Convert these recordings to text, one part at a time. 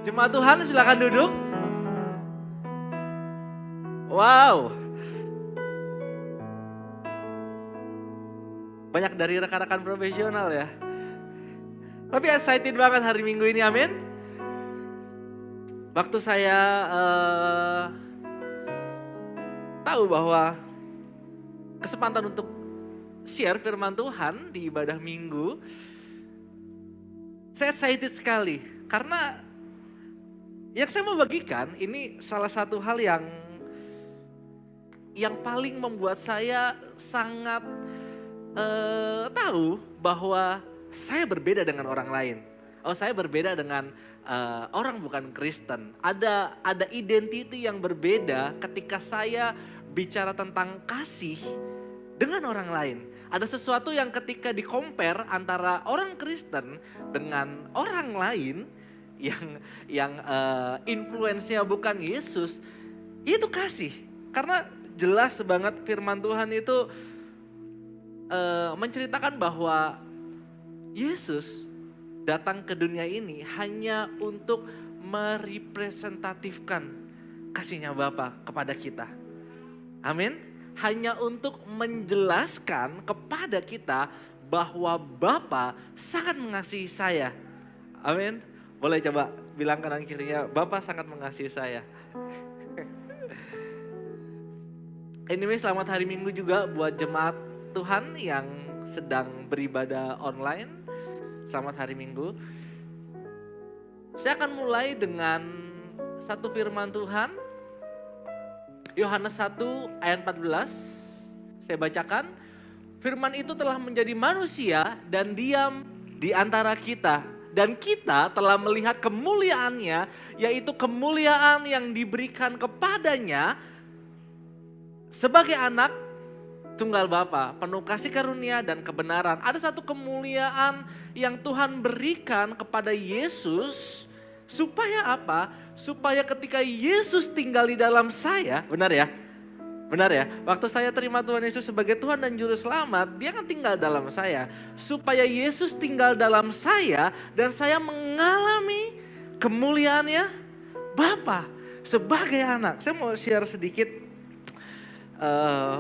Jemaat Tuhan silakan duduk. Wow. Banyak dari rekan-rekan profesional ya. Tapi excited banget hari Minggu ini, amin. Waktu saya tahu bahwa kesempatan untuk share firman Tuhan di ibadah Minggu, saya excited sekali. Karena yang saya mau bagikan ini salah satu hal yang paling membuat saya sangat tahu bahwa saya berbeda dengan orang lain. Oh, saya berbeda dengan orang bukan Kristen. Ada identity yang berbeda ketika saya bicara tentang kasih dengan orang lain. Ada sesuatu yang ketika di-compare antara orang Kristen dengan orang lain yang influence-nya bukan Yesus, itu kasih. Karena jelas banget firman Tuhan itu menceritakan bahwa Yesus datang ke dunia ini hanya untuk merepresentatifkan kasihnya Bapa kepada kita. Amin. Hanya untuk menjelaskan kepada kita bahwa Bapa sangat mengasihi saya. Amin. Boleh coba bilang kanan kirinya, Bapa sangat mengasihi saya. Anyway, selamat hari Minggu juga buat jemaat Tuhan yang sedang beribadah online. Selamat hari Minggu. Saya akan mulai dengan satu firman Tuhan. Yohanes 1 ayat 14. Saya bacakan. Firman itu telah menjadi manusia dan diam di antara kita. Dan kita telah melihat kemuliaannya, yaitu kemuliaan yang diberikan kepadanya sebagai anak tunggal Bapa, penuh kasih karunia dan kebenaran. Ada satu kemuliaan yang Tuhan berikan kepada Yesus. Supaya apa? Supaya ketika Yesus tinggal di dalam saya, benar ya? Benar ya? Waktu saya terima Tuhan Yesus sebagai Tuhan dan Juru Selamat, dia kan tinggal dalam saya. Supaya Yesus tinggal dalam saya dan saya mengalami kemuliaannya Bapa sebagai anak. Saya mau share sedikit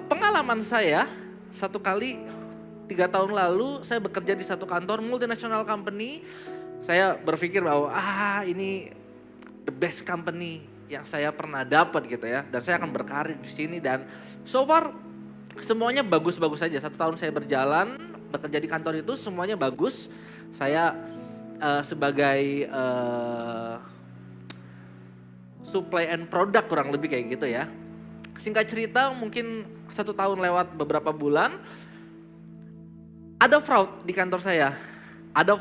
pengalaman saya. Satu kali 3 tahun lalu saya bekerja di satu kantor multinational company. Saya berpikir bahwa ini the best company yang saya pernah dapat gitu ya. Dan saya akan berkarir di sini dan so far semuanya bagus-bagus saja. 1 tahun saya berjalan bekerja di kantor itu semuanya bagus. Saya sebagai supply and product kurang lebih kayak gitu ya. Singkat cerita mungkin 1 tahun lewat beberapa bulan, ada fraud di kantor saya. Ada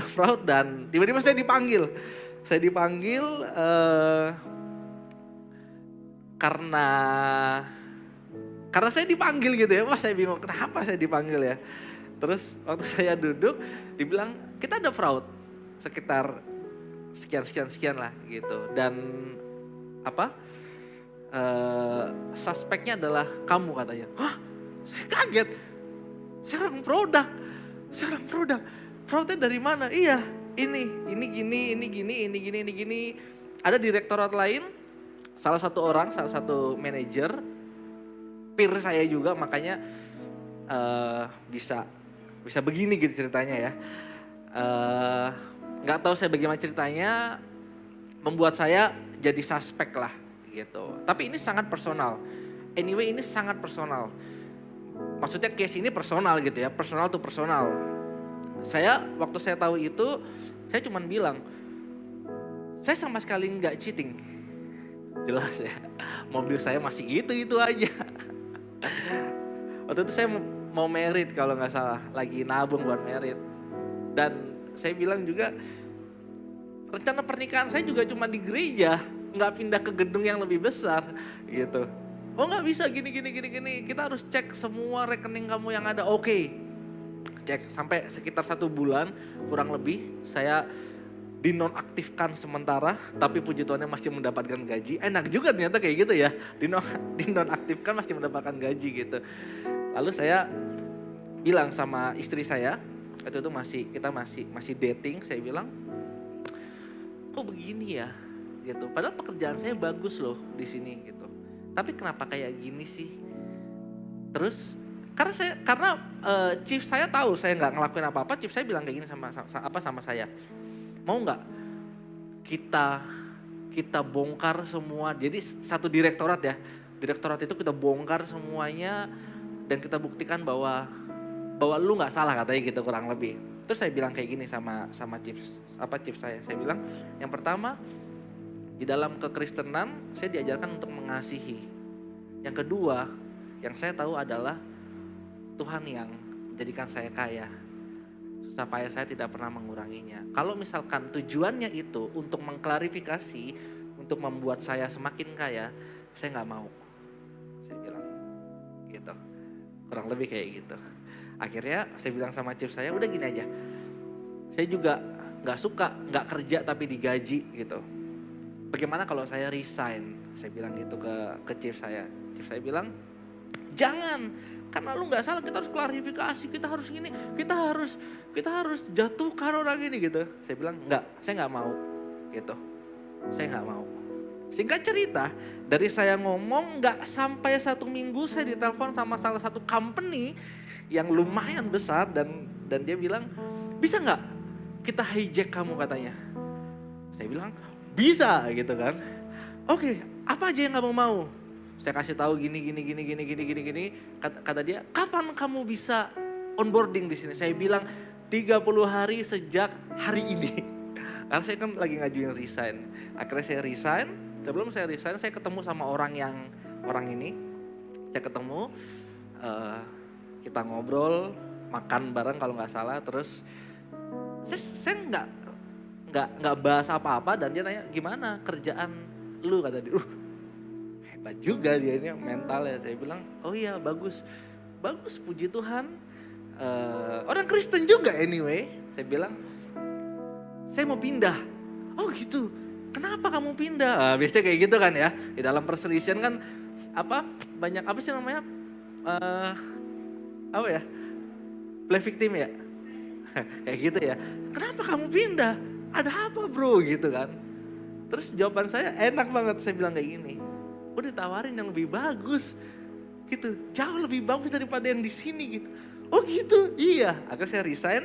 fraud dan tiba-tiba saya dipanggil. Saya dipanggil karena saya dipanggil gitu ya. Wah, saya bingung kenapa saya dipanggil ya. Terus waktu saya duduk dibilang kita ada fraud sekitar sekian lah gitu. Dan suspeknya adalah kamu katanya. Hah? Saya kaget. Sekarang produk. Fraudnya dari mana? Iya, ini gini. Ada direktorat lain, salah satu manajer, peer saya juga, makanya bisa begini gitu ceritanya ya. Nggak tahu saya bagaimana ceritanya, membuat saya jadi suspek lah gitu. Tapi ini sangat personal. Anyway, ini sangat personal. Maksudnya case ini personal gitu ya, personal to personal. Waktu saya tahu itu, saya cuman bilang, saya sama sekali nggak cheating. Jelas ya, mobil saya masih itu aja. Waktu itu saya mau merit kalau nggak salah, lagi nabung buat merit. Dan saya bilang juga, rencana pernikahan saya juga cuma di gereja, nggak pindah ke gedung yang lebih besar gitu. Oh nggak bisa gini, kita harus cek semua rekening kamu yang ada. Oke. Cek sampai sekitar 1 bulan kurang lebih saya dinonaktifkan sementara, tapi puji Tuhannya masih mendapatkan gaji. Enak juga ternyata kayak gitu ya, dinonaktifkan masih mendapatkan gaji gitu. Lalu saya bilang sama istri saya, waktu itu kita masih dating, saya bilang, kok begini ya gitu. Padahal pekerjaan saya bagus loh di sini gitu. Tapi kenapa kayak gini sih? Terus karena chief saya tahu saya nggak ngelakuin apa-apa, chief saya bilang kayak gini sama saya. Mau nggak kita bongkar semua. Jadi satu direktorat ya. Direktorat itu kita bongkar semuanya dan kita buktikan bahwa lu nggak salah, katanya gitu kurang lebih. Terus saya bilang kayak gini sama chief saya. Saya bilang yang pertama, di dalam kekristenan saya diajarkan untuk mengasihi. Yang kedua, yang saya tahu adalah Tuhan yang menjadikan saya kaya, supaya saya tidak pernah menguranginya. Kalau misalkan tujuannya itu untuk mengklarifikasi, untuk membuat saya semakin kaya, saya nggak mau. Saya bilang gitu, kurang lebih kayak gitu. Akhirnya saya bilang sama chief saya, udah gini aja, saya juga nggak suka nggak kerja tapi digaji gitu. Bagaimana kalau saya resign? Saya bilang gitu ke chief saya. Chief saya bilang, jangan, karena lu nggak salah, kita harus klarifikasi, kita harus gini, kita harus jatuhkan orang ini gitu. Saya bilang enggak, saya nggak mau gitu, saya nggak mau. Singkat cerita, dari saya ngomong nggak sampai 1 minggu saya ditelepon sama salah satu company yang lumayan besar dan dia bilang, bisa nggak kita hijack kamu katanya. Saya bilang bisa gitu kan. Oke, apa aja yang kamu mau? Saya kasih tahu gini. Kata dia, kapan kamu bisa onboarding di sini? Saya bilang 30 hari sejak hari ini. Karena saya kan lagi ngajuin resign. Akhirnya saya resign. Sebelum saya resign, saya ketemu sama orang ini. Saya ketemu, kita ngobrol, makan bareng kalau nggak salah. Terus saya nggak bahas apa-apa dan dia nanya, gimana kerjaan lu, kata dia. Hebat juga dia ini mentalnya. Saya bilang, oh iya bagus puji Tuhan. Orang Kristen juga anyway. Saya bilang, saya mau pindah. Oh gitu, kenapa kamu pindah? Biasanya kayak gitu kan ya. Di dalam perselisihan kan banyak apa sih namanya, play victim ya. Kayak gitu ya. Kenapa kamu pindah? Ada apa bro gitu kan. Terus jawaban saya enak banget. Saya bilang kayak gini, gue ditawarin yang lebih bagus gitu, jauh lebih bagus daripada yang di sini gitu. Oh gitu, iya. Akhirnya saya resign.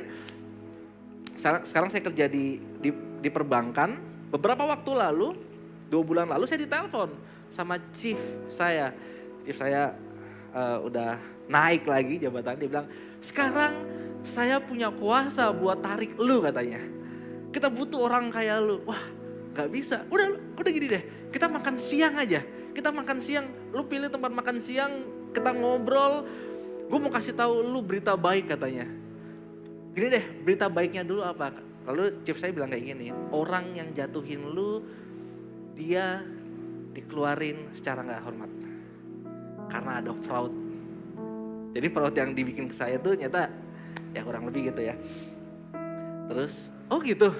Sekarang saya kerja di perbankan. Beberapa waktu lalu, 2 bulan lalu saya ditelepon sama chief saya. Chief saya udah naik lagi jabatan. Dia bilang, sekarang saya punya kuasa buat tarik lu katanya. Kita butuh orang kayak lu. Wah, gak bisa. Udah gini deh, kita makan siang aja. Kita makan siang, lu pilih tempat makan siang, kita ngobrol. Gue mau kasih tahu lu berita baik katanya. Gini deh, berita baiknya dulu apa? Lalu chief saya bilang kayak gini, orang yang jatuhin lu, dia dikeluarin secara gak hormat. Karena ada fraud. Jadi fraud yang dibikin ke saya tuh nyata ya kurang lebih gitu ya. Terus, oh gitu.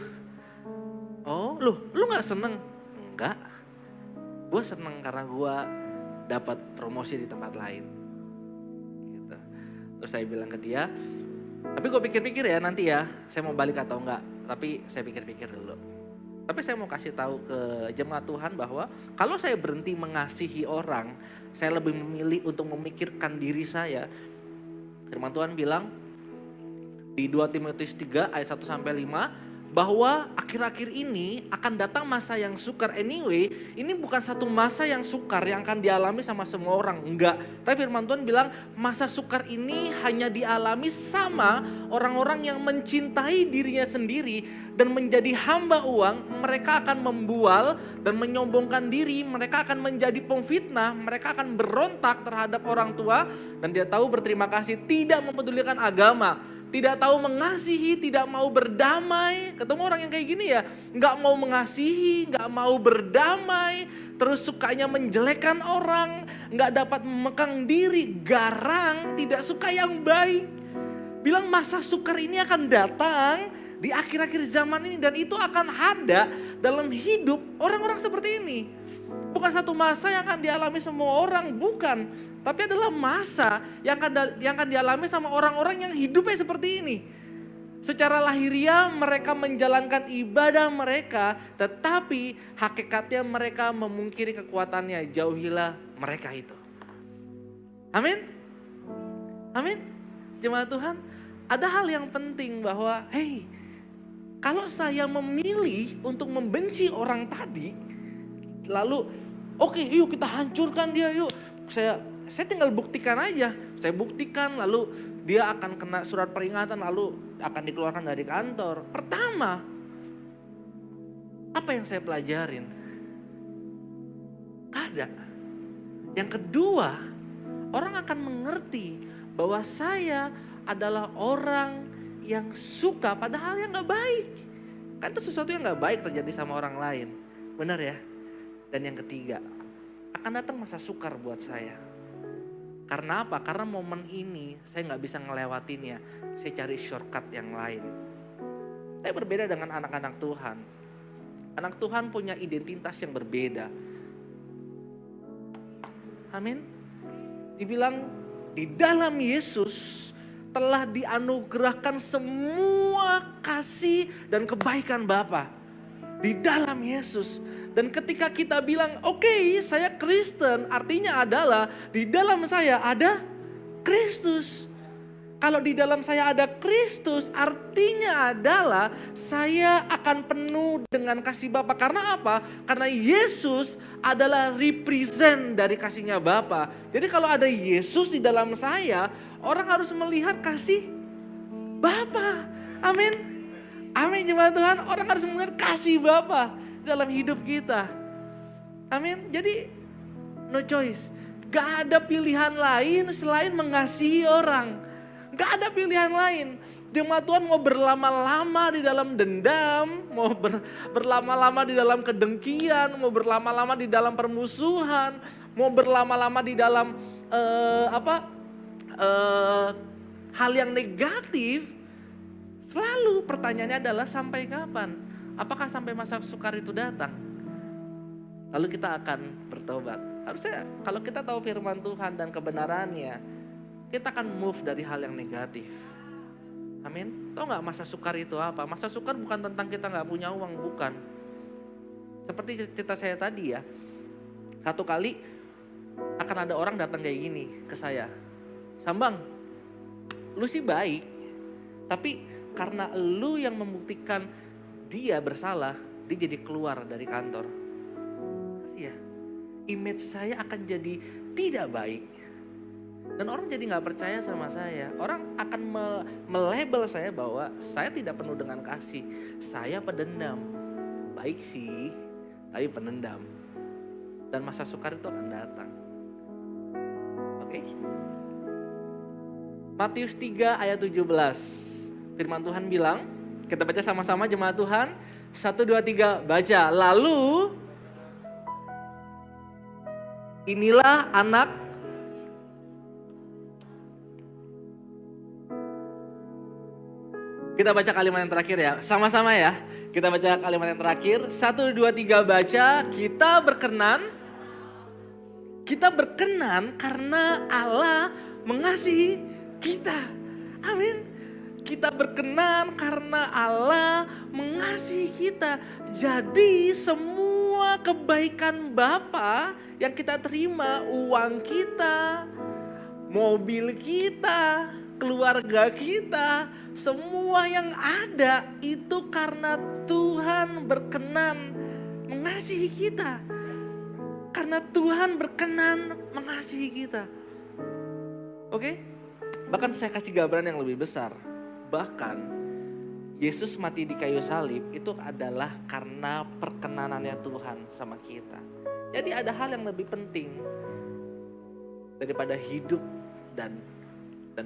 Oh, lu gak seneng? Enggak. Gue seneng karena gue dapat promosi di tempat lain. Gitu. Terus saya bilang ke dia, tapi gue pikir-pikir ya nanti ya, saya mau balik atau enggak. Tapi saya pikir-pikir dulu. Tapi saya mau kasih tahu ke jemaat Tuhan bahwa kalau saya berhenti mengasihi orang, saya lebih memilih untuk memikirkan diri saya. Firman Tuhan bilang di 2 Timotius 3 ayat 1-5, bahwa akhir-akhir ini akan datang masa yang sukar anyway. Ini bukan satu masa yang sukar yang akan dialami sama semua orang, enggak. Tapi firman Tuhan bilang masa sukar ini hanya dialami sama orang-orang yang mencintai dirinya sendiri dan menjadi hamba uang. Mereka akan membual dan menyombongkan diri, mereka akan menjadi pemfitnah, mereka akan berontak terhadap orang tua dan dia tahu berterima kasih, tidak mempedulikan agama. Tidak tahu mengasihi, tidak mau berdamai. Ketemu orang yang kayak gini ya, gak mau mengasihi, gak mau berdamai. Terus sukanya menjelekkan orang, gak dapat memekang diri, garang, tidak suka yang baik. Bilang masa sukar ini akan datang di akhir-akhir zaman ini. Dan itu akan ada dalam hidup orang-orang seperti ini. Bukan satu masa yang akan dialami semua orang, bukan. Tapi adalah masa yang akan dialami sama orang-orang yang hidupnya seperti ini. Secara lahiriah mereka menjalankan ibadah mereka, tetapi hakikatnya mereka memungkiri kekuatannya. Jauhilah mereka itu. Amin. Amin. Jemaat Tuhan, ada hal yang penting bahwa kalau saya memilih untuk membenci orang tadi, lalu oke, yuk kita hancurkan dia, yuk. Saya tinggal buktikan aja. Saya buktikan, lalu dia akan kena surat peringatan, lalu akan dikeluarkan dari kantor. Pertama, apa yang saya pelajarin? Gak ada. Yang kedua, orang akan mengerti bahwa saya adalah orang yang suka padahal yang gak baik. Kan itu sesuatu yang gak baik terjadi sama orang lain. Benar ya? Dan yang ketiga, akan datang masa sukar buat saya. Karena apa? Karena momen ini saya gak bisa ngelewatinnya. Saya cari shortcut yang lain. Saya berbeda dengan anak-anak Tuhan. Anak Tuhan punya identitas yang berbeda. Amin. Dibilang di dalam Yesus telah dianugerahkan semua kasih dan kebaikan Bapa. Di dalam Yesus. Dan ketika kita bilang, oke, saya Kristen, artinya adalah di dalam saya ada Kristus. Kalau di dalam saya ada Kristus, artinya adalah saya akan penuh dengan kasih Bapa. Karena apa? Karena Yesus adalah represent dari kasihnya Bapa. Jadi kalau ada Yesus di dalam saya, orang harus melihat kasih Bapa. Amin. Amin jemaat Tuhan, orang harus melihat kasih Bapa dalam hidup kita. Amin. Jadi no choice. Gak ada pilihan lain selain mengasihi orang. Gak ada pilihan lain. Jemaat Tuhan mau berlama-lama di dalam dendam, mau berlama-lama di dalam kedengkian, mau berlama-lama di dalam permusuhan, mau berlama-lama di dalam hal yang negatif. Selalu pertanyaannya adalah sampai kapan? Apakah sampai masa sukar itu datang? Lalu kita akan bertobat. Harusnya kalau kita tahu firman Tuhan dan kebenarannya, kita akan move dari hal yang negatif. Amin. Tahu gak masa sukar itu apa? Masa sukar bukan tentang kita gak punya uang, bukan. Seperti cerita saya tadi ya. Satu kali akan ada orang datang kayak gini ke saya. Sambang, lu sih baik, tapi karena lu yang membuktikan dia bersalah, dia jadi keluar dari kantor. Iya, image saya akan jadi tidak baik. Dan orang jadi gak percaya sama saya. Orang akan melabel saya bahwa saya tidak penuh dengan kasih. Saya pendendam. Baik sih, tapi pendendam. Dan masa sukar itu akan datang. Oke? Matius 3 ayat 17. Firman Tuhan bilang, kita baca sama-sama jemaat Tuhan. 1, 2, 3, baca. Lalu, inilah anak. Kita baca kalimat yang terakhir ya. Sama-sama ya. Kita baca kalimat yang terakhir. 1, 2, 3, baca. Kita berkenan. Kita berkenan karena Allah mengasihi kita. Amin. Kita berkenan karena Allah mengasihi kita. Jadi semua kebaikan Bapa yang kita terima, uang kita, mobil kita, keluarga kita, semua yang ada itu karena Tuhan berkenan mengasihi kita. Karena Tuhan berkenan mengasihi kita. Oke? Bahkan saya kasih gambaran yang lebih besar. Bahkan Yesus mati di kayu salib itu adalah karena perkenanannya Tuhan sama kita. Jadi ada hal yang lebih penting daripada hidup dan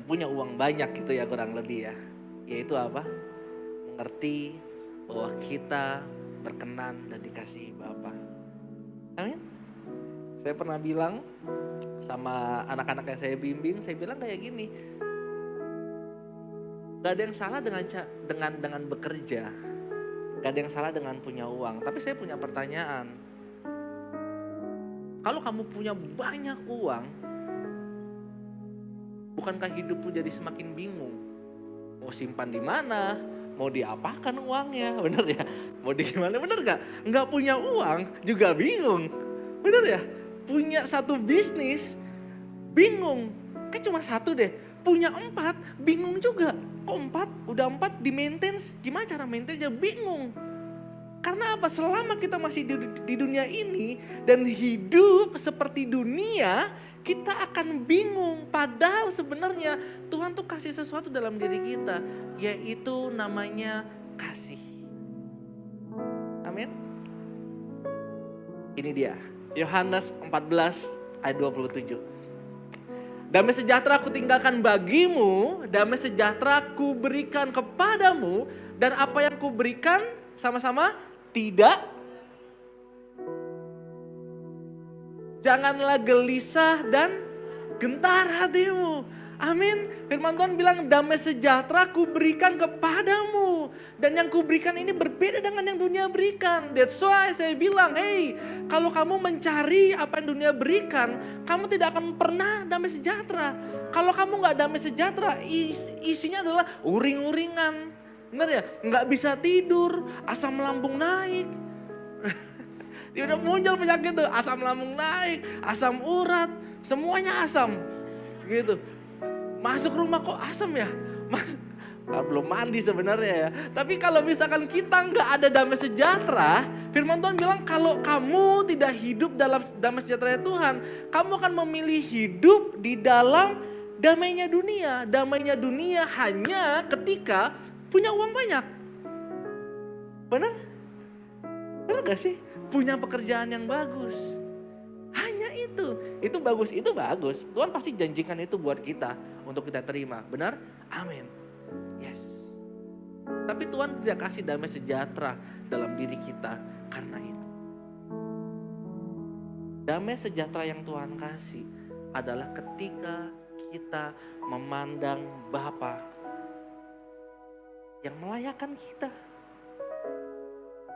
punya uang banyak gitu ya kurang lebih ya. Yaitu apa? Mengerti bahwa kita berkenan dan dikasihi Bapa. Amin. Saya pernah bilang sama anak-anak yang saya bimbing, saya bilang kayak gini. Gak ada yang salah dengan bekerja. Gak ada yang salah dengan punya uang. Tapi saya punya pertanyaan. Kalau kamu punya banyak uang, bukankah hidupmu jadi semakin bingung? Mau simpan di mana? Mau diapakan uangnya? Bener ya? Mau di gimana? Bener gak? Nggak punya uang juga bingung. Bener ya? Punya satu bisnis, bingung. Kayak cuma satu deh. Punya 4, bingung juga. Kok 4? Udah 4 di maintenance. Gimana cara maintainnya? Bingung. Karena apa? Selama kita masih di dunia ini dan hidup seperti dunia, kita akan bingung. Padahal sebenarnya Tuhan tuh kasih sesuatu dalam diri kita, yaitu namanya kasih. Amin. Ini dia, Yohanes 14 ayat 27. Damai sejahtera aku tinggalkan bagimu, damai sejahtera aku berikan kepadamu, dan apa yang ku berikan sama-sama tidak. Janganlah gelisah dan gentar hatimu. Amin. Firman Tuhan bilang damai sejahtera ku berikan kepadamu. Dan yang ku berikan ini berbeda dengan yang dunia berikan. That's why saya bilang, hey, kalau kamu mencari apa yang dunia berikan, kamu tidak akan pernah damai sejahtera. Kalau kamu gak damai sejahtera, isinya adalah uring-uringan. Benar ya? Gak bisa tidur, asam lambung naik. Dia udah muncul penyakit tuh, asam lambung naik, asam urat, semuanya asam. Gitu. Masuk rumah kok asam ya? Belum mandi sebenarnya ya. Tapi kalau misalkan kita nggak ada damai sejahtera, firman Tuhan bilang kalau kamu tidak hidup dalam damai sejahtera Tuhan, kamu akan memilih hidup di dalam damainya dunia. Damainya dunia hanya ketika punya uang banyak. Benar? Benar gak sih? Punya pekerjaan yang bagus. Hanya itu. Itu bagus, itu bagus. Tuhan pasti janjikan itu buat kita. Untuk kita terima. Benar? Amin. Yes. Tapi Tuhan tidak kasih damai sejahtera dalam diri kita karena itu. Damai sejahtera yang Tuhan kasih adalah ketika kita memandang Bapa yang melayakkan kita.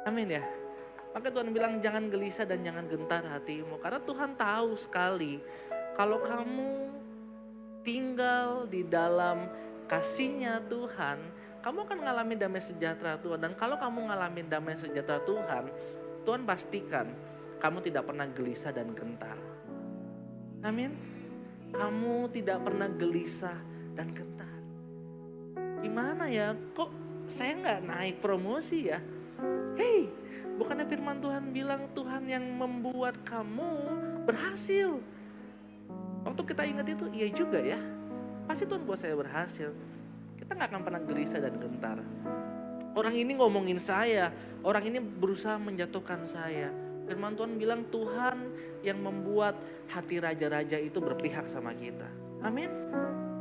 Amin ya. Maka Tuhan bilang jangan gelisah dan jangan gentar hatimu. Karena Tuhan tahu sekali kalau kamu tinggal di dalam kasih-Nya Tuhan, kamu akan ngalamin damai sejahtera Tuhan. Dan kalau kamu ngalamin damai sejahtera Tuhan, Tuhan pastikan kamu tidak pernah gelisah dan gentar. Amin. Kamu tidak pernah gelisah dan gentar. Gimana ya? Kok saya nggak naik promosi ya? Hei, bukannya firman Tuhan bilang Tuhan yang membuat kamu berhasil. Waktu kita ingat itu, iya juga ya. Pasti Tuhan buat saya berhasil. Kita gak akan pernah gelisah dan gentar. Orang ini ngomongin saya, orang ini berusaha menjatuhkan saya. Firman Tuhan bilang Tuhan yang membuat hati raja-raja itu berpihak sama kita. Amin.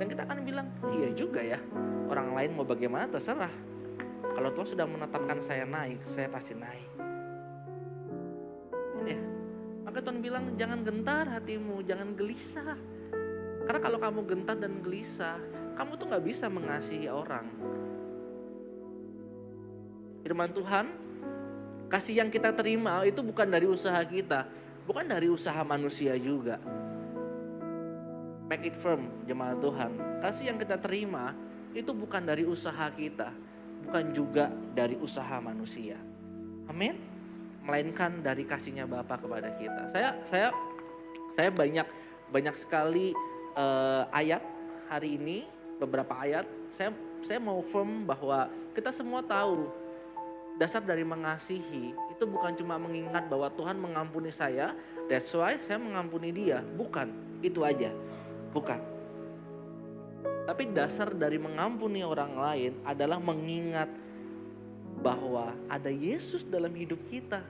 Dan kita akan bilang, iya juga ya. Orang lain mau bagaimana terserah. Kalau Tuhan sudah menetapkan saya naik, saya pasti naik. Ini ya. Maka Tuhan bilang jangan gentar hatimu, jangan gelisah. Karena kalau kamu gentar dan gelisah, kamu tuh gak bisa mengasihi orang. Firman Tuhan, kasih yang kita terima itu bukan dari usaha kita, bukan dari usaha manusia juga. Make it firm, jemaat Tuhan. Kasih yang kita terima itu bukan dari usaha kita, bukan juga dari usaha manusia. Amin. Melainkan dari kasih-Nya Bapa kepada kita. Saya banyak sekali ayat hari ini, beberapa ayat. Saya mau firm bahwa kita semua tahu dasar dari mengasihi itu bukan cuma mengingat bahwa Tuhan mengampuni saya, that's why saya mengampuni dia. Bukan, itu aja. Bukan. Tapi dasar dari mengampuni orang lain adalah mengingat bahwa ada Yesus dalam hidup kita.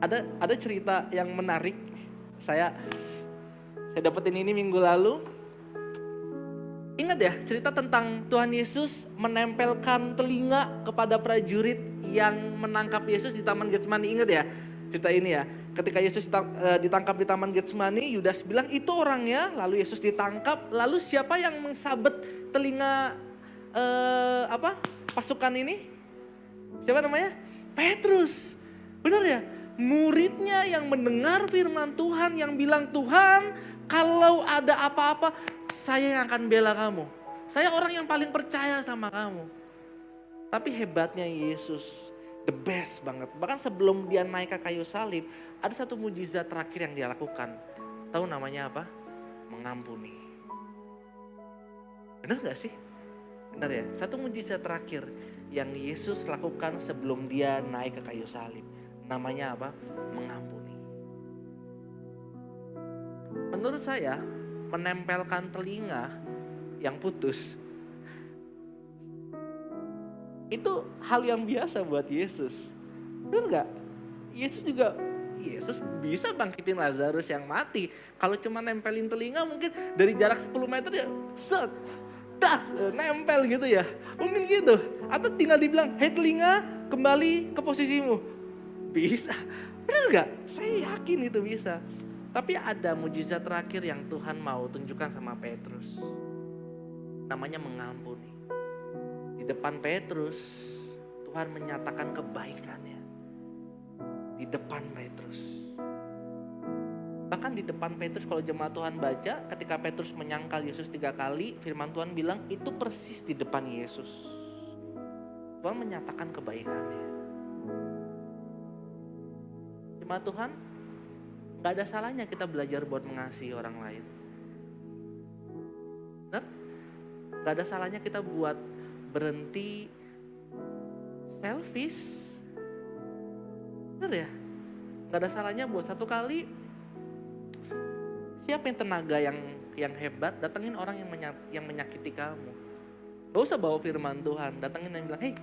Ada cerita yang menarik. Saya dapetin ini minggu lalu. Ingat ya cerita tentang Tuhan Yesus menempelkan telinga kepada prajurit yang menangkap Yesus di Taman Getsemani. Ingat ya cerita ini ya. Ketika Yesus ditangkap di Taman Getsemani, Yudas bilang itu orangnya. Lalu Yesus ditangkap. Lalu siapa yang mensabet telinga pasukan ini? Siapa namanya? Petrus. Benar ya? Muridnya yang mendengar firman Tuhan yang bilang, Tuhan kalau ada apa-apa saya yang akan bela kamu. Saya orang yang paling percaya sama kamu. Tapi hebatnya Yesus, the best banget. Bahkan sebelum dia naik ke kayu salib, ada satu mujizat terakhir yang dia lakukan. Tahu namanya apa? Mengampuni. Benar gak sih? Benar ya? Satu mujizat terakhir yang Yesus lakukan sebelum dia naik ke kayu salib. Namanya apa? Mengampuni. Menurut saya, menempelkan telinga yang putus itu hal yang biasa buat Yesus. Benar gak? Yesus bisa bangkitin Lazarus yang mati. Kalau cuma nempelin telinga mungkin dari jarak 10 meter ya set, das, nempel gitu ya. Mungkin gitu. Atau tinggal dibilang, hei telinga kembali ke posisimu. Bisa. Benar gak? Saya yakin itu bisa. Tapi ada mujizat terakhir yang Tuhan mau tunjukkan sama Petrus. Namanya mengampuni. Di depan Petrus, Tuhan menyatakan kebaikannya. Di depan Petrus. Bahkan di depan Petrus kalau jemaat Tuhan baca, ketika Petrus menyangkal Yesus 3 kali, firman Tuhan bilang itu persis di depan Yesus. Tuhan menyatakan kebaikannya. Jemaat Tuhan, gak ada salahnya kita belajar buat mengasihi orang lain. Benar? Gak ada salahnya kita buat berhenti selfish. Benar ya? Gak ada salahnya buat satu kali siapa yang tenaga yang hebat, datengin orang yang menyakiti kamu. Gak usah bawa firman Tuhan, datengin dan bilang, hei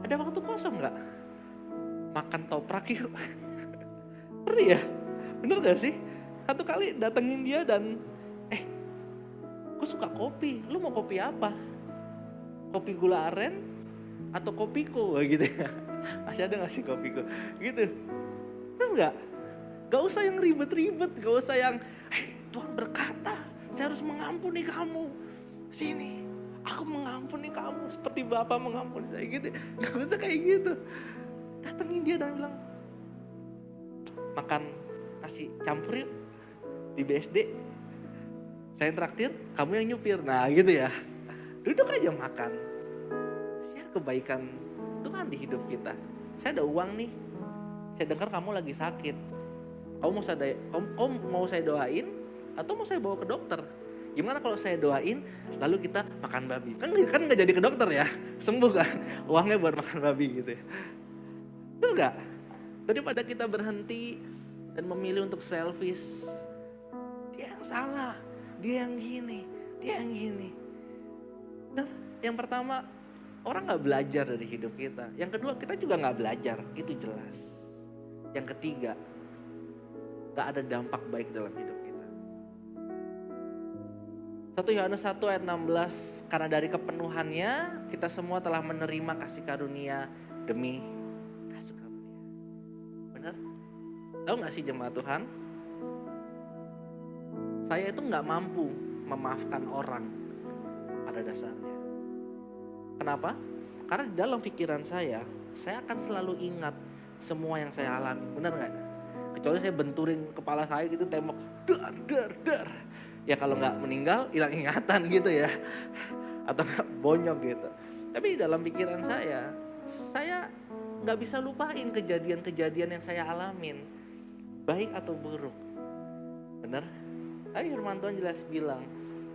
ada waktu kosong gak? Makan toprak yuk. Ngeri ya? Bener gak sih? Satu kali datengin dia dan gue suka kopi, lu mau kopi apa? Kopi gula aren atau kopiko gitu ya. Masih ada gak sih kopiko? Gitu. Bener gak? Gak usah yang ribet-ribet, gak usah yang Tuhan berkata saya harus mengampuni kamu. Sini, aku mengampuni kamu seperti Bapa mengampuni saya gitu. Gak usah kayak gitu. Datengin dia dan bilang, makan nasi campur yuk di BSD. Saya yang traktir, kamu yang nyupir. Nah gitu ya. Duduk aja makan. Share kebaikan Tuhan di hidup kita. Saya ada uang nih. Saya dengar kamu lagi sakit. Kamu mau saya doain atau mau saya bawa ke dokter? Gimana kalau saya doain lalu kita makan babi? Kan gak jadi ke dokter ya. Sembuh kan. Uangnya buat makan babi gitu ya. Betul gak? Daripada kita berhenti dan memilih untuk selfish. Dia yang salah. Dia yang gini. Dia yang gini. Nah, yang pertama, orang gak belajar dari hidup kita. Yang kedua, kita juga gak belajar. Itu jelas. Yang ketiga, gak ada dampak baik dalam hidup kita. 1 Yohanes 1 ayat 16, karena dari kepenuhannya, kita semua telah menerima kasih karunia demi kasih karunia. Benar? Tahu gak sih jemaat Tuhan? Saya itu gak mampu memaafkan orang pada dasarnya. Kenapa? Karena di dalam pikiran saya akan selalu ingat semua yang saya alami. Benar gak? Kecuali saya benturin kepala saya gitu, tembok, dar. Ya kalau gak meninggal, hilang ingatan gitu ya. Atau gak bonyok gitu. Tapi di dalam pikiran saya gak bisa lupain kejadian-kejadian yang saya alamin. Baik atau buruk. Benar? Tapi firman Tuhan jelas bilang,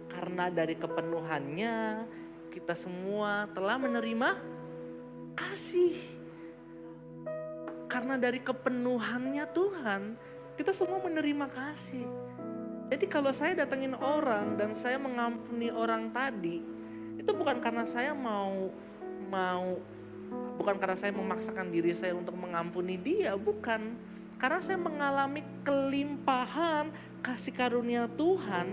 karena dari kepenuhannya kita semua telah menerima kasih. Karena dari kepenuhannya Tuhan, kita semua menerima kasih. Jadi kalau saya datengin orang dan saya mengampuni orang tadi, itu bukan karena saya bukan karena saya memaksakan diri saya untuk mengampuni dia, bukan. Karena saya mengalami kelimpahan kasih karunia Tuhan.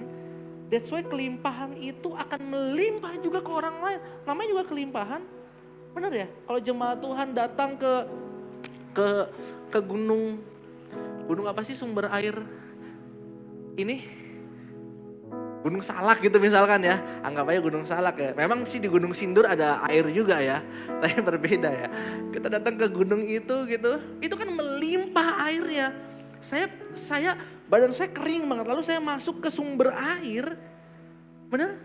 That's why kelimpahan itu akan melimpah juga ke orang lain. Namanya juga kelimpahan. Benar ya? Kalau jemaat Tuhan datang ke gunung apa sih sumber air ini? Gunung Salak gitu misalkan ya. Anggap aja Gunung Salak ya. Memang sih di Gunung Sindur ada air juga ya. Tapi berbeda ya. Kita datang ke gunung itu gitu. Itu kan melimpah airnya. Badan saya kering banget. Lalu saya masuk ke sumber air. Benar?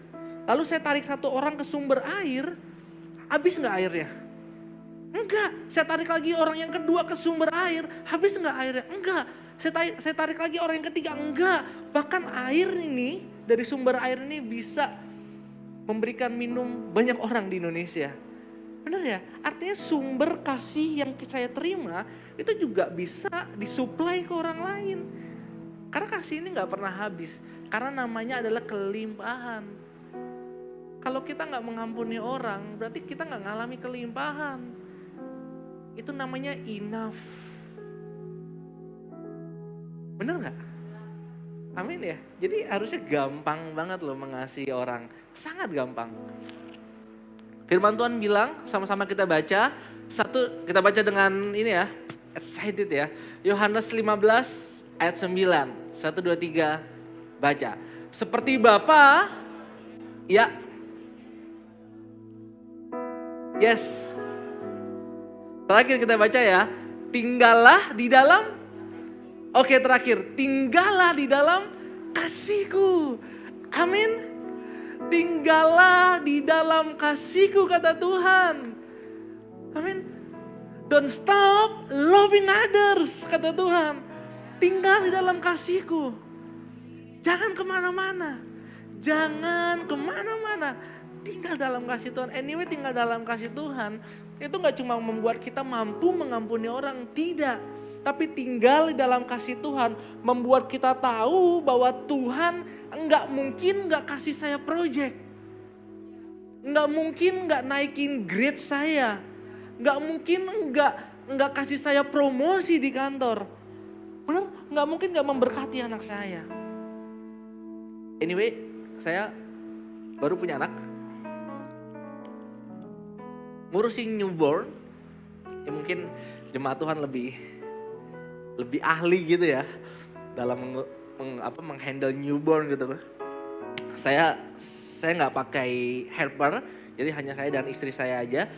Lalu saya tarik satu orang ke sumber air, habis nggak airnya? Enggak. Saya tarik lagi orang yang kedua ke sumber air, habis nggak airnya? Enggak. Saya tarik lagi orang yang ketiga, enggak. Bahkan air ini, dari sumber air ini bisa memberikan minum banyak orang di Indonesia. Benar ya? Artinya sumber kasih yang saya terima, itu juga bisa disuplai ke orang lain. Karena kasih ini gak pernah habis. Karena namanya adalah kelimpahan. Kalau kita gak mengampuni orang, berarti kita gak ngalami kelimpahan. Itu namanya enough. Bener gak? Amin ya. Jadi harusnya gampang banget loh mengasihi orang. Sangat gampang. Firman Tuhan bilang, sama-sama kita baca. Satu, kita baca dengan ini ya, excited ya. Yohanes 15 ayat 9. 1, 2, 3, baca. Seperti Bapa, ya. Yes. Terakhir kita baca ya. Tinggallah di dalam. Oke, terakhir, tinggallah di dalam kasihku. Amin. Tinggallah di dalam kasihku, kata Tuhan. Amin. Don't stop loving others, kata Tuhan. Tinggal di dalam kasihku. Jangan kemana-mana. Jangan kemana-mana. Tinggal dalam kasih Tuhan. Anyway, tinggal dalam kasih Tuhan itu gak cuma membuat kita mampu mengampuni orang, tidak. Tapi tinggal di dalam kasih Tuhan membuat kita tahu bahwa Tuhan enggak mungkin enggak kasih saya project. Enggak mungkin enggak naikin grade saya. Enggak mungkin enggak kasih saya promosi di kantor. Benar? Enggak mungkin enggak memberkati anak saya. Anyway, saya baru punya anak. Ngurusin newborn. Ya mungkin jemaat Tuhan lebih ahli gitu ya dalam menghandle newborn gitu. Saya nggak pakai helper, jadi hanya saya dan istri saya aja.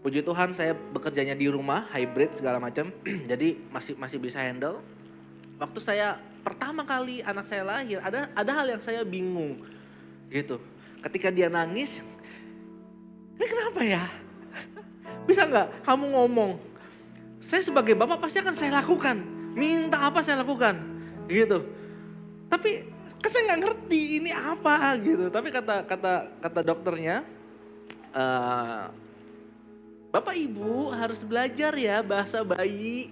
Puji Tuhan saya bekerjanya di rumah, hybrid segala macam, jadi masih bisa handle. Waktu saya pertama kali anak saya lahir, ada hal yang saya bingung gitu. Ketika dia nangis, ini kenapa ya? Bisa nggak kamu ngomong? Saya sebagai bapak pasti akan saya lakukan. Minta apa saya lakukan. Gitu. Tapi saya nggak ngerti ini apa gitu. Tapi kata dokternya, Bapak Ibu harus belajar ya bahasa bayi.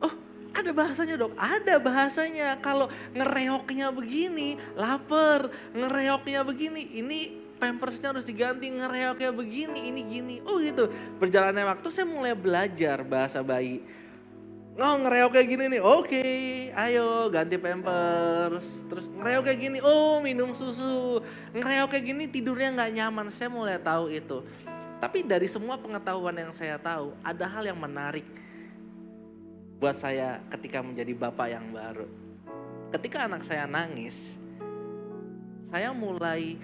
Oh, ada bahasanya dok? Ada bahasanya. Kalau ngereoknya begini, lapar. Ngereoknya begini, ini pampersnya harus diganti, ngereoknya begini, ini gini. Oh gitu. Berjalannya waktu saya mulai belajar bahasa bayi. Oh ngereok kayak gini nih, oke, ayo ganti pampers. Terus ngereok kayak gini, oh minum susu. Ngereok kayak gini tidurnya gak nyaman, saya mulai tahu itu. Tapi dari semua pengetahuan yang saya tahu, ada hal yang menarik buat saya ketika menjadi bapak yang baru. Ketika anak saya nangis, saya mulai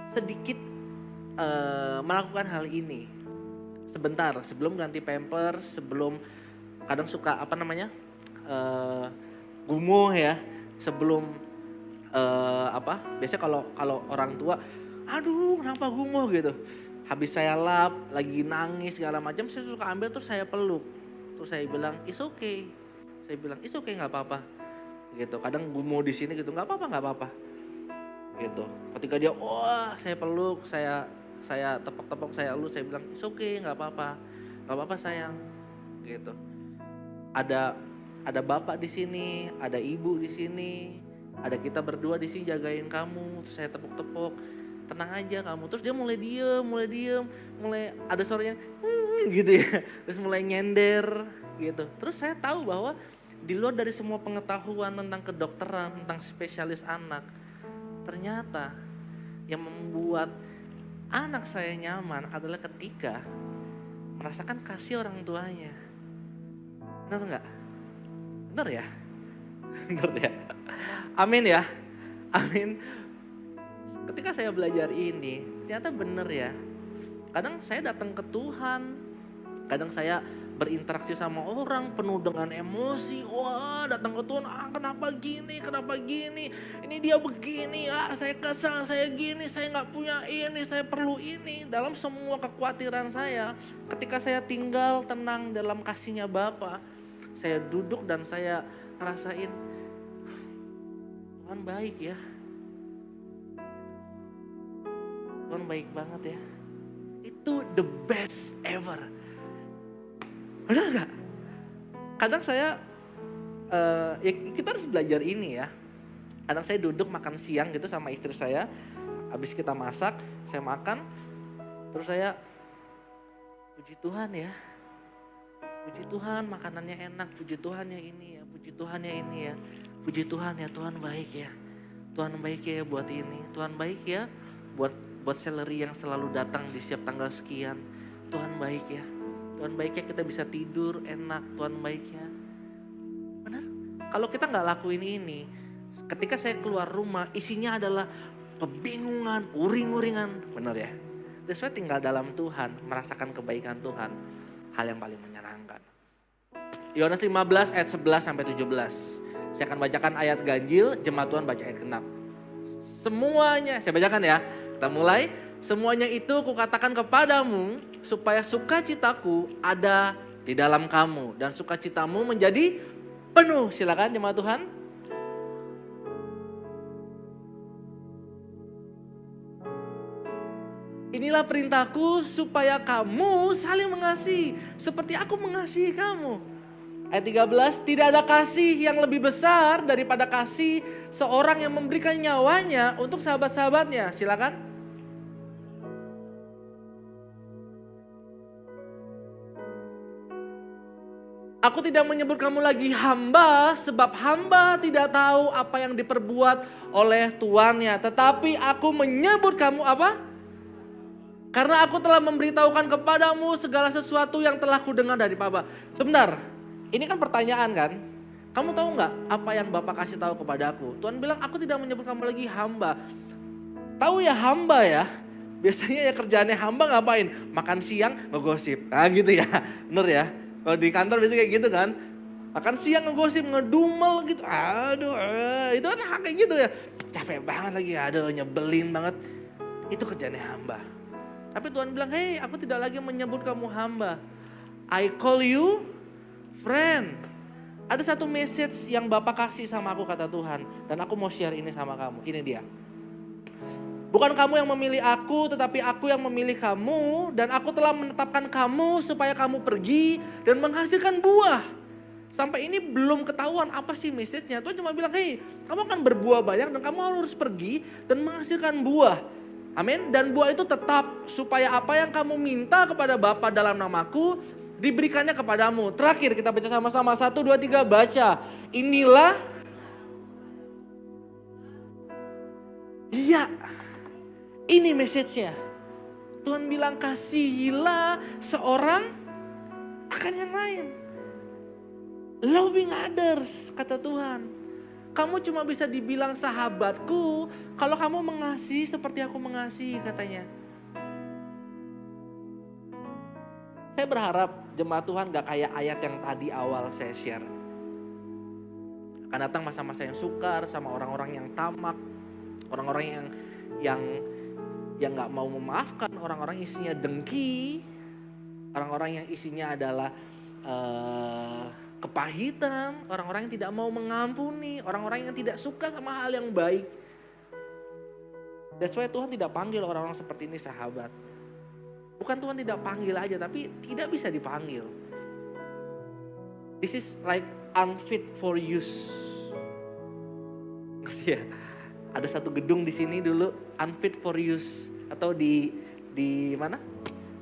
sedikit melakukan hal ini. Sebentar sebelum ganti pampers, sebelum kadang suka gumoh ya, sebelum biasanya kalau orang tua, aduh kenapa gumoh gitu. Habis saya lap, lagi nangis segala macam, saya suka ambil terus saya peluk. Terus saya bilang, it's okay. Saya bilang, it's okay, nggak apa-apa. Gitu. Kadang gumoh di sini gitu, nggak apa-apa. Gitu. Ketika dia, wah, saya peluk, saya tepok-tepok, saya elus, saya bilang, it's okay, nggak apa-apa sayang. Gitu. Ada bapak di sini, ada ibu di sini, ada kita berdua di sini jagain kamu. Terus saya tepok-tepok, tenang aja kamu. Terus dia mulai diem, mulai ada suaranya, gitu ya. Terus mulai nyender, gitu. Terus saya tahu bahwa di luar dari semua pengetahuan tentang kedokteran, tentang spesialis anak, ternyata yang membuat anak saya nyaman adalah ketika merasakan kasih orang tuanya. Benar enggak? Benar ya? Benar ya? Amin ya? Amin. Ketika saya belajar ini, ternyata benar ya. Kadang saya datang ke Tuhan, kadang saya berinteraksi sama orang penuh dengan emosi. Wah, datang ke Tuhan, kenapa gini, ini dia begini, saya kesal, saya gini, saya nggak punya ini, saya perlu ini. Dalam semua kekhawatiran saya, ketika saya tinggal tenang dalam kasih-Nya Bapa, saya duduk dan saya ngerasain, Tuhan baik ya. Tuhan baik banget ya. Itu the best ever. Benar gak? Kadang saya, ya kita harus belajar ini ya. Kadang saya duduk makan siang gitu sama istri saya. Habis kita masak, saya makan. Terus saya, puji Tuhan ya. Puji Tuhan makanannya enak, puji Tuhan ya ini ya. Puji Tuhan ya ini ya. Puji Tuhan ya, Tuhan baik ya. Tuhan baik ya buat ini. Tuhan baik ya buat salary yang selalu datang di setiap tanggal sekian. Tuhan baik ya. Tuhan baiknya kita bisa tidur enak, Tuhan baiknya. Benar? Kalau kita gak lakuin ini, ketika saya keluar rumah isinya adalah kebingungan, uring-uringan. Benar ya? That's why tinggal dalam Tuhan, merasakan kebaikan Tuhan, hal yang paling menyenangkan. Yohanes 15 ayat 11 sampai 17. Saya akan bacakan ayat ganjil, jemaat Tuhan baca ayat genap. Semuanya, saya bacakan ya. Kita mulai. Semuanya itu kukatakan kepadamu supaya sukacitaku ada di dalam kamu dan sukacitamu menjadi penuh. Silakan jemaat Tuhan. Inilah perintahku supaya kamu saling mengasihi seperti aku mengasihi kamu. Ayat 13, tidak ada kasih yang lebih besar daripada kasih seorang yang memberikan nyawanya untuk sahabat-sahabatnya. Silakan. Aku tidak menyebut kamu lagi hamba, sebab hamba tidak tahu apa yang diperbuat oleh tuannya. Tetapi aku menyebut kamu apa? Karena aku telah memberitahukan kepadamu segala sesuatu yang telah kudengar dari Bapa. Sebentar, ini kan pertanyaan kan? Kamu tahu nggak apa yang Bapa kasih tahu kepadaku? Tuhan bilang aku tidak menyebut kamu lagi hamba. Tahu ya hamba ya? Biasanya ya kerjaannya hamba ngapain? Makan siang ngegosip. Nah gitu ya, bener ya. Kalau di kantor biasanya kayak gitu kan. Makan siang ngegosip, ngedumel gitu. Aduh, itu kan kayak gitu ya. Capek banget lagi, aduh nyebelin banget. Itu kerjaannya hamba. Tapi Tuhan bilang, hey aku tidak lagi menyebut kamu hamba. I call you friend. Ada satu message yang Bapak kasih sama aku kata Tuhan. Dan aku mau share ini sama kamu. Ini dia. Bukan kamu yang memilih aku, tetapi aku yang memilih kamu. Dan aku telah menetapkan kamu supaya kamu pergi dan menghasilkan buah. Sampai ini belum ketahuan apa sih message-nya. Tuhan cuma bilang, hey kamu akan berbuah banyak dan kamu harus pergi dan menghasilkan buah. Amin. Dan buah itu tetap supaya apa yang kamu minta kepada Bapa dalam namaku diberikannya kepadamu. Terakhir kita baca sama-sama. 1, 2, 3 baca. Inilah. Iya. Ini message-nya. Tuhan bilang kasihilah seorang akan yang lain. Loving others, kata Tuhan. Kamu cuma bisa dibilang sahabatku kalau kamu mengasihi seperti aku mengasihi, katanya. Saya berharap jemaat Tuhan gak kayak ayat yang tadi awal saya share. Akan datang masa-masa yang sukar sama orang-orang yang tamak. Orang-orang yang gak mau memaafkan, orang-orang isinya dengki, orang-orang yang isinya adalah kepahitan, orang-orang yang tidak mau mengampuni, orang-orang yang tidak suka sama hal yang baik. That's why Tuhan tidak panggil orang-orang seperti ini sahabat. Bukan Tuhan tidak panggil aja, tapi tidak bisa dipanggil. This is like unfit for use. Ya, ada satu gedung di sini dulu unfit for use. Atau di mana?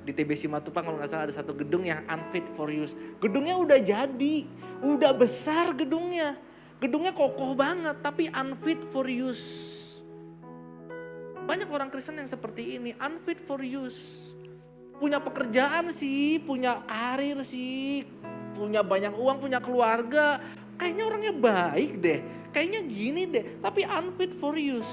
Di TBC Matupang kalau nggak salah ada satu gedung yang unfit for use. Gedungnya udah jadi, udah besar gedungnya. Gedungnya kokoh banget tapi unfit for use. Banyak orang Kristen yang seperti ini, unfit for use. Punya pekerjaan sih, punya karir sih, punya banyak uang, punya keluarga. Kayaknya orangnya baik deh, kayaknya gini deh, tapi unfit for use.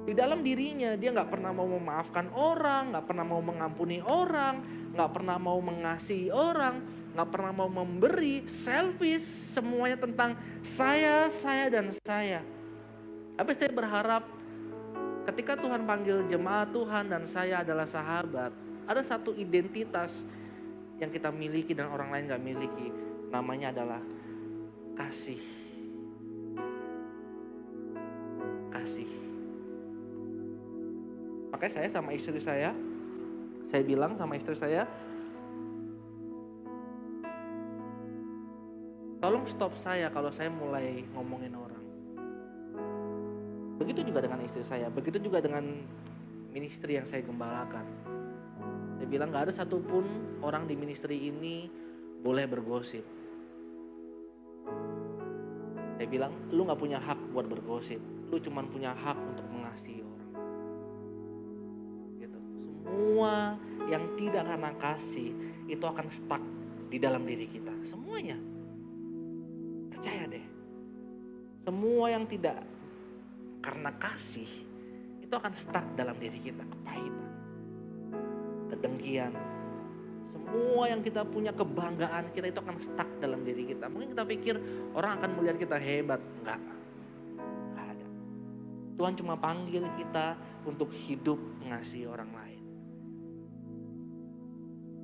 Di dalam dirinya dia gak pernah mau memaafkan orang, gak pernah mau mengampuni orang, nggak pernah mau mengasihi orang, nggak pernah mau memberi, selfish, semuanya tentang saya, dan saya. Tapi saya berharap ketika Tuhan panggil jemaat Tuhan dan saya adalah sahabat, ada satu identitas yang kita miliki dan orang lain gak miliki. Namanya adalah kasih. Kasih. Makanya saya sama istri saya bilang sama istri saya, tolong stop saya kalau saya mulai ngomongin orang. Begitu juga dengan istri saya, begitu juga dengan ministry yang saya gembalakan. Saya bilang gak ada satupun orang di ministry ini boleh bergosip. Saya bilang, lu gak punya hak buat bergosip, lu cuma punya hak untuk mengasihi orang. Gitu. Semua yang tidak karena kasih itu akan stuck di dalam diri kita, semuanya. Percaya deh, semua yang tidak karena kasih itu akan stuck dalam diri kita. Kepahitan, kedengkian, semua yang kita punya kebanggaan kita itu akan stuck dalam diri kita. Mungkin kita pikir orang akan melihat kita hebat. Enggak ada. Tuhan cuma panggil kita untuk hidup mengasihi orang lain.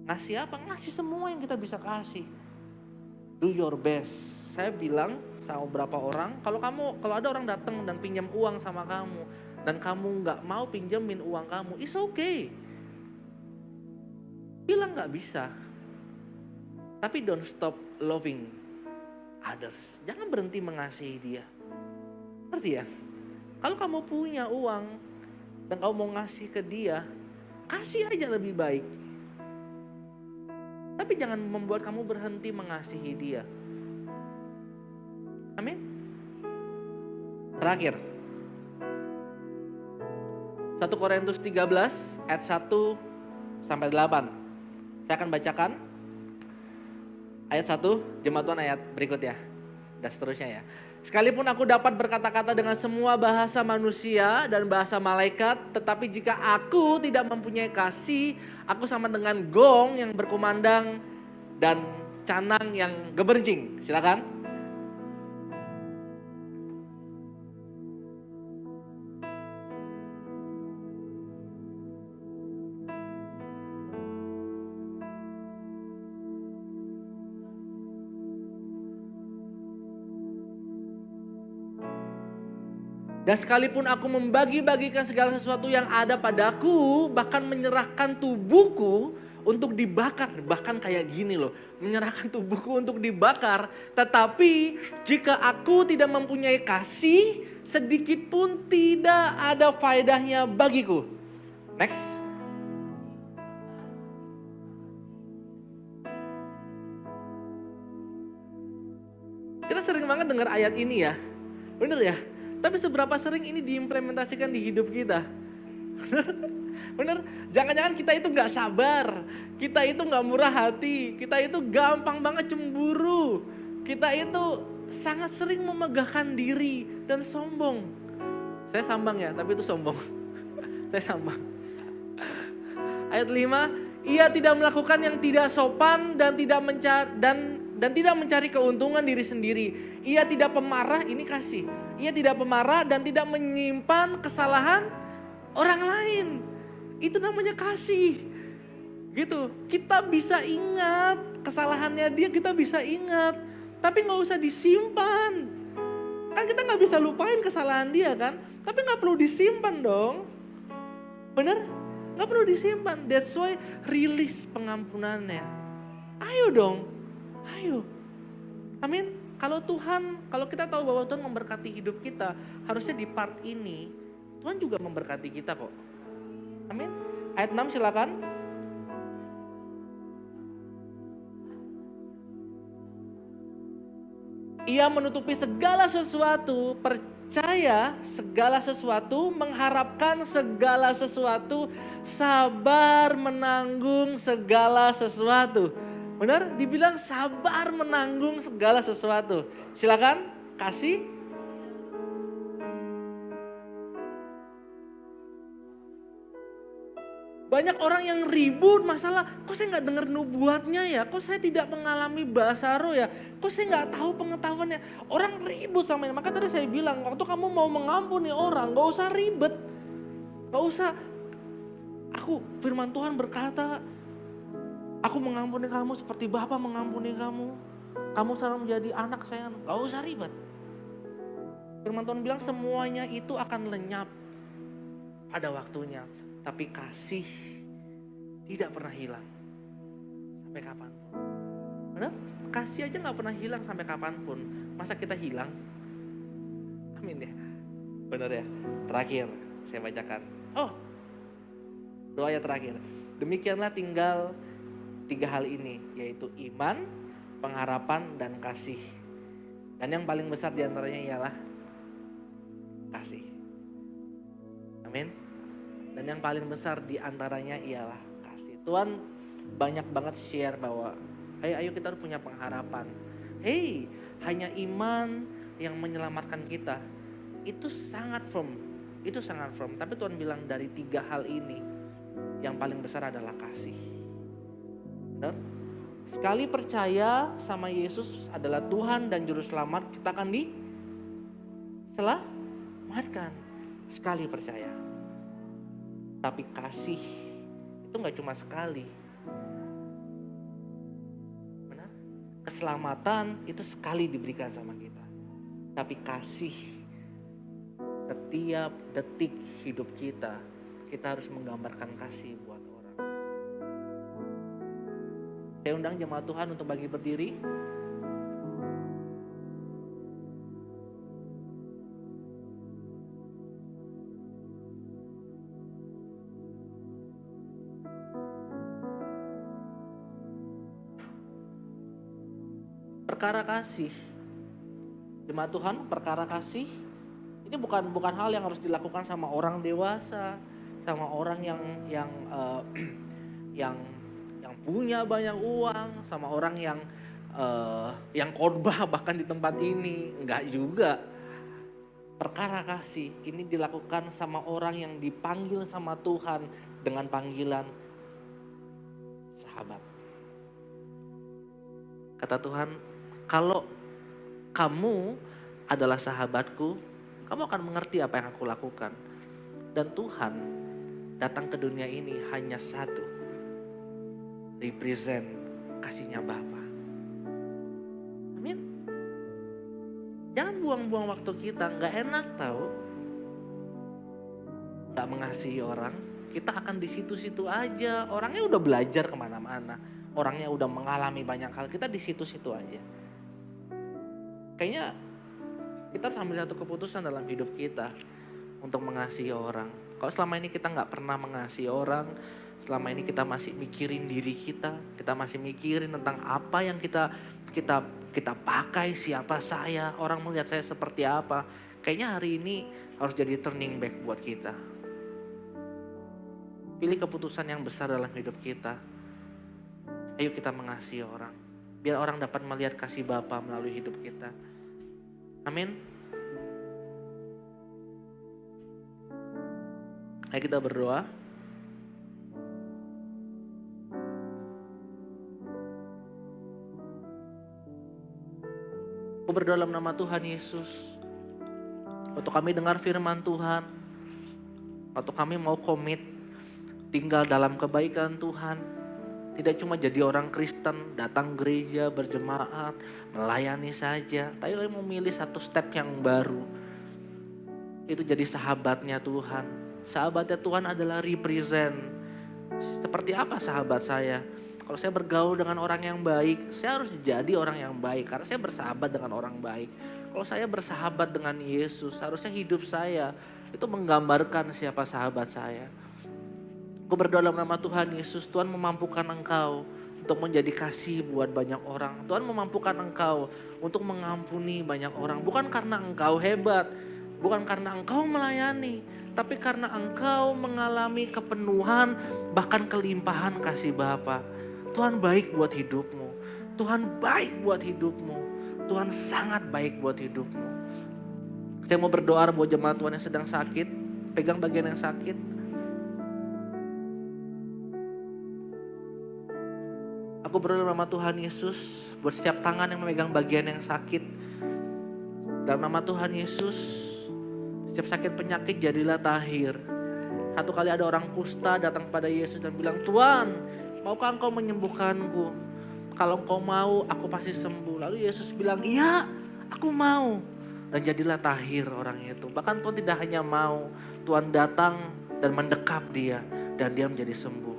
Ngasih apa? Ngasih semua yang kita bisa kasih. Do your best. Saya bilang sama beberapa orang, kalau ada orang datang dan pinjam uang sama kamu dan kamu nggak mau pinjemin uang kamu, it's okay. Bilang nggak bisa, tapi don't stop loving others. Jangan berhenti mengasihi dia. Ngerti ya? Kalau kamu punya uang dan kamu mau ngasih ke dia, kasih aja lebih baik. Tapi jangan membuat kamu berhenti mengasihi dia. Amin. Terakhir, 1 Korintus 13 ayat 1 sampai 8. Saya akan bacakan ayat 1, jemaat Tuhan ayat berikutnya dan seterusnya ya. Sekalipun aku dapat berkata-kata dengan semua bahasa manusia dan bahasa malaikat, tetapi jika aku tidak mempunyai kasih, aku sama dengan gong yang berkumandang dan canang yang gemerjing. Silakan. Dan sekalipun aku membagi-bagikan segala sesuatu yang ada padaku, bahkan menyerahkan tubuhku untuk dibakar, bahkan kayak gini loh, menyerahkan tubuhku untuk dibakar, tetapi jika aku tidak mempunyai kasih, sedikit pun tidak ada faedahnya bagiku. Next. Kita sering banget dengar ayat ini ya, bener ya? Tapi seberapa sering ini diimplementasikan di hidup kita? Bener? Jangan-jangan kita itu gak sabar, kita itu gak murah hati, kita itu gampang banget cemburu, kita itu sangat sering memegahkan diri dan sombong. Saya sambang ya, tapi itu sombong. Saya sambang. Ayat 5, ia tidak melakukan yang tidak sopan dan tidak mencari keuntungan diri sendiri. Ia tidak pemarah, ini kasih. Ia tidak pemarah dan tidak menyimpan kesalahan orang lain. Itu namanya kasih. Gitu. Kita bisa ingat kesalahannya dia, kita bisa ingat. Tapi gak usah disimpan. Kan kita gak bisa lupain kesalahan dia kan. Tapi gak perlu disimpan dong. Bener? Gak perlu disimpan. That's why release pengampunannya. Ayo dong. Ayo. Amin. Kalau kita tahu bahwa Tuhan memberkati hidup kita, harusnya di part ini Tuhan juga memberkati kita kok. Amin. Ayat 6 silakan. Ia menutupi segala sesuatu, percaya segala sesuatu, mengharapkan segala sesuatu, sabar menanggung segala sesuatu. Benar? Dibilang sabar menanggung segala sesuatu. Silakan, kasih. Banyak orang yang ribut masalah, kok saya nggak dengar nubuatnya ya, kok saya tidak mengalami bahasa roh ya, kok saya nggak tahu pengetahuannya. Orang ribut sama ini, maka tadi saya bilang waktu kamu mau mengampuni orang gak usah ribet. Gak usah, firman Tuhan berkata, aku mengampuni kamu seperti Bapa mengampuni kamu. Kamu sekarang menjadi anak saya, gak usah ribet. Firman Tuhan bilang semuanya itu akan lenyap pada waktunya. Tapi kasih tidak pernah hilang sampai kapanpun. Benar? Kasih aja gak pernah hilang sampai kapanpun. Masa kita hilang? Amin ya. Benar ya. Terakhir saya bacakan. Doa yang terakhir. Demikianlah tinggal 3 hal ini, yaitu iman, pengharapan, dan kasih. Dan yang paling besar diantaranya ialah kasih. Amin. Dan yang paling besar diantaranya ialah kasih. Tuhan banyak banget share bahwa ayo kita harus punya pengharapan. Hanya iman yang menyelamatkan kita. Itu sangat firm. Tapi Tuhan bilang dari 3 hal ini yang paling besar adalah kasih. Benar? Sekali percaya sama Yesus adalah Tuhan dan Juru Selamat, kita akan diselamatkan. Sekali percaya. Tapi kasih itu gak cuma sekali. Benar? Keselamatan itu sekali diberikan sama kita. Tapi kasih setiap detik hidup kita harus menggambarkan kasih buat orang. Saya undang jemaat Tuhan untuk bagi berdiri. Perkara kasih, jemaat Tuhan, perkara kasih ini bukan hal yang harus dilakukan sama orang dewasa, sama orang yang punya banyak uang, sama orang yang khotbah bahkan di tempat ini. Enggak juga. Perkara kasih ini dilakukan sama orang yang dipanggil sama Tuhan dengan panggilan sahabat. Kata Tuhan, kalau kamu adalah sahabatku, kamu akan mengerti apa yang aku lakukan. Dan Tuhan datang ke dunia ini hanya satu, represent kasihnya Bapa. Amin. Jangan buang-buang waktu kita, gak enak tahu. Gak mengasihi orang, kita akan di situ-situ aja. Orangnya udah belajar kemana-mana, orangnya udah mengalami banyak hal, kita di situ-situ aja. Kayaknya kita harus ambil satu keputusan dalam hidup kita untuk mengasihi orang. Kalau selama ini kita gak pernah mengasihi orang, selama ini kita masih mikirin diri kita masih mikirin tentang apa yang kita pakai, siapa saya, orang melihat saya seperti apa. Kayaknya hari ini harus jadi turning back buat kita. Pilih keputusan yang besar dalam hidup kita. Ayo kita mengasihi orang. Biar orang dapat melihat kasih Bapa melalui hidup kita. Amin. Ayo kita berdoa. Aku berdoa dalam nama Tuhan Yesus. Waktu kami dengar firman Tuhan, waktu kami mau komit tinggal dalam kebaikan Tuhan, tidak cuma jadi orang Kristen, datang gereja, berjemaat, melayani saja. Tapi kami memilih satu step yang baru. Itu jadi sahabatnya Tuhan. Sahabatnya Tuhan adalah represent. Seperti apa sahabat saya? Kalau saya bergaul dengan orang yang baik, saya harus jadi orang yang baik. Karena saya bersahabat dengan orang baik. Kalau saya bersahabat dengan Yesus, harusnya hidup saya itu menggambarkan siapa sahabat saya. Aku berdoa dalam nama Tuhan Yesus, Tuhan memampukan engkau untuk menjadi kasih buat banyak orang. Tuhan memampukan engkau untuk mengampuni banyak orang. Bukan karena engkau hebat, bukan karena engkau melayani, tapi karena engkau mengalami kepenuhan, bahkan kelimpahan kasih Bapa. Tuhan baik buat hidupmu. Tuhan baik buat hidupmu. Tuhan sangat baik buat hidupmu. Saya mau berdoa buat jemaat Tuhan yang sedang sakit. Pegang bagian yang sakit. Aku berdoa dalam nama Tuhan Yesus buat setiap tangan yang memegang bagian yang sakit. Dalam nama Tuhan Yesus, setiap sakit penyakit jadilah tahir. Satu kali ada orang kusta datang kepada Yesus dan bilang, Tuhan, maukah engkau menyembuhkanku? Kalau engkau mau, aku pasti sembuh. Lalu Yesus bilang, iya, aku mau. Dan jadilah tahir orang itu. Bahkan Tuhan tidak hanya mau, Tuhan datang dan mendekap dia. Dan dia menjadi sembuh.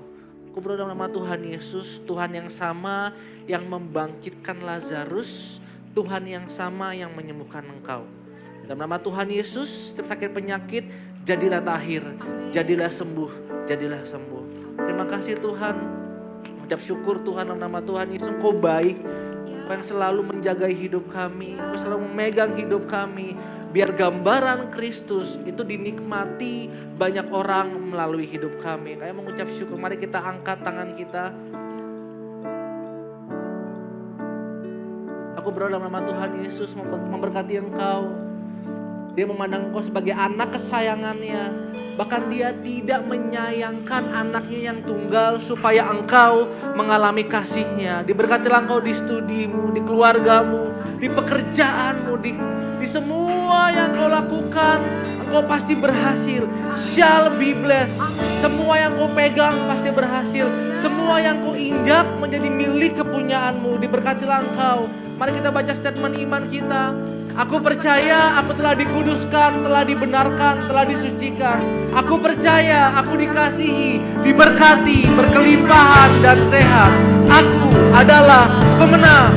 Aku berdoa dalam nama Tuhan Yesus, Tuhan yang sama yang membangkitkan Lazarus, Tuhan yang sama yang menyembuhkan engkau. Dalam nama Tuhan Yesus, setiap sakit penyakit, jadilah tahir, jadilah sembuh, jadilah sembuh. Terima kasih Tuhan, ucap syukur Tuhan dalam nama Tuhan Yesus, Engkau baik, Engkau yang selalu menjaga hidup kami, Engkau selalu memegang hidup kami. Biar gambaran Kristus itu dinikmati banyak orang melalui hidup kami. Kayak mengucap syukur, mari kita angkat tangan kita. Aku berdoa dalam nama Tuhan Yesus memberkati engkau. Dia memandang engkau sebagai anak kesayangannya. Bahkan dia tidak menyayangkan anaknya yang tunggal supaya engkau mengalami kasihnya. Diberkatilah engkau di studimu, di keluargamu, di pekerjaanmu, di semua yang kau lakukan. Engkau pasti berhasil. Shall be blessed. Semua yang kau pegang pasti berhasil. Semua yang kau injak menjadi milik kepunyaanmu. Diberkatilah engkau. Mari kita baca statement iman kita. Aku percaya aku telah dikuduskan, telah dibenarkan, telah disucikan. Aku percaya aku dikasihi, diberkati, berkelimpahan dan sehat. Aku adalah pemenang.